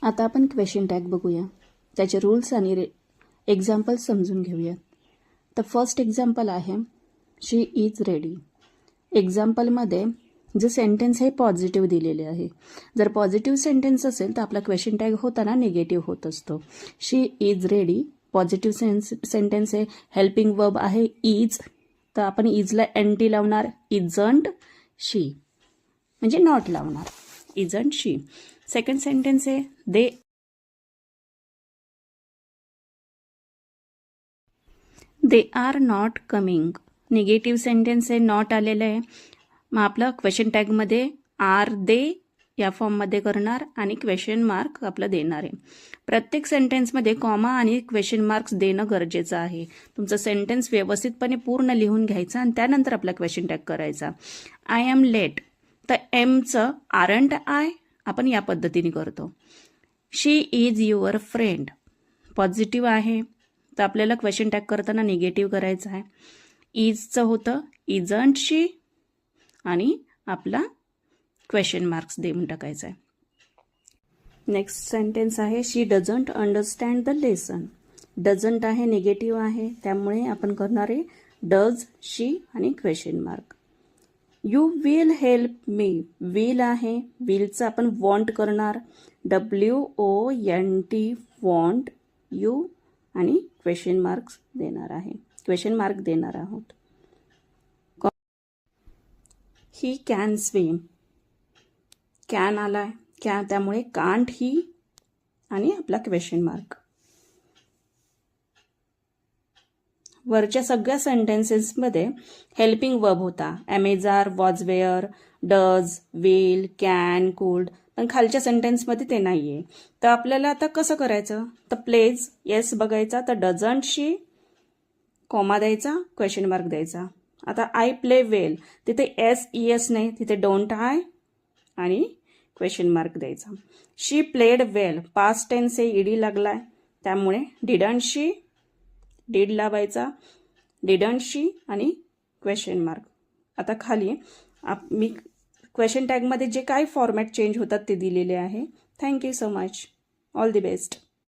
आता आपण question tag बघूया, त्याचे रूल्स आणि एक्झाम्पल समजून घेऊया. तर फर्स्ट एक्झाम्पल आहे शी इज रेडी. एक्झाम्पलमध्ये जे सेंटेन्स हे पॉझिटिव्ह दिलेले आहे. जर पॉझिटिव्ह सेंटेन्स असेल तर आपला क्वेश्चन टॅग होताना निगेटिव्ह होत असतो. शी इज रेडी पॉझिटिव्ह सेंटेन्स आहे. हेल्पिंग वर्ब आहे इज, तर आपण इजला एनटी लावणार. इजंट शी म्हणजे नॉट लावणार. Isn't she. सेकंड सेंटेन्स आहे they are not coming. Negative sentence आहे, नॉट आलेलं आहे. मग आपलं क्वेश्चन टॅगमध्ये आर दे या फॉर्ममध्ये करणार आणि क्वेश्चन मार्क आपलं देणार आहे. प्रत्येक सेंटेन्समध्ये कॉमा आणि क्वेश्चन मार्क्स देणं गरजेचं आहे. तुमचं सेंटेन्स व्यवस्थितपणे पूर्ण लिहून घ्यायचं आणि त्यानंतर आपला क्वेश्चन टॅग करायचा. आय एम लेट, तर एमचं आरंट आय आपण या पद्धतीने करतो. शी इज युअर फ्रेंड पॉझिटिव्ह आहे, तर आपल्याला क्वेश्चन टॅग करताना निगेटिव्ह करायचं आहे. इजचं होतं इजंट शी आणि आपला क्वेश्चन मार्क्स देऊन टाकायचा आहे. नेक्स्ट सेंटेन्स आहे she doesn't understand the lesson. Doesn't आहे, निगेटिव्ह आहे, त्यामुळे आपण करणार आहे डज शी आणि question mark. You will help me. Will आहे, विलचं आपण वॉन्ट करणार. WONT won't. यू आणि क्वेश्चन मार्क्स देणार आहे, क्वेश्चन मार्क देणार आहोत. He can swim. कॅन आलाय, कॅन, त्यामुळे कांट ही आणि आपला क्वेश्चन मार्क. वरच्या सगळ्या सेंटेन्सेसमध्ये हेल्पिंग वर्ब होता. Am is are, was were, does, will, can, could. पण खालच्या सेंटेन्समध्ये ते नाहीये. तर आपल्याला आता कसं करायचं, तर प्लेज येस बघायचा, तर डझंट शी कॉमा द्यायचा, क्वेश्चन मार्क द्यायचा. आता आय प्ले वेल, तिथे SES नाही, तिथे डोंट आय आणि क्वेश्चन मार्क द्यायचा. शी प्लेड वेल पास्ट टेन्स आहे, ED लागलाय, त्यामुळे डिडंट शी, डीड लावायचा. डिडंट शी आणि क्वेश्चन मार्क. आता खाली मी क्वेश्चन टॅगमध्ये जे काही फॉर्मॅट चेंज होतात ते दिलेले आहे. Thank you so much. All the best.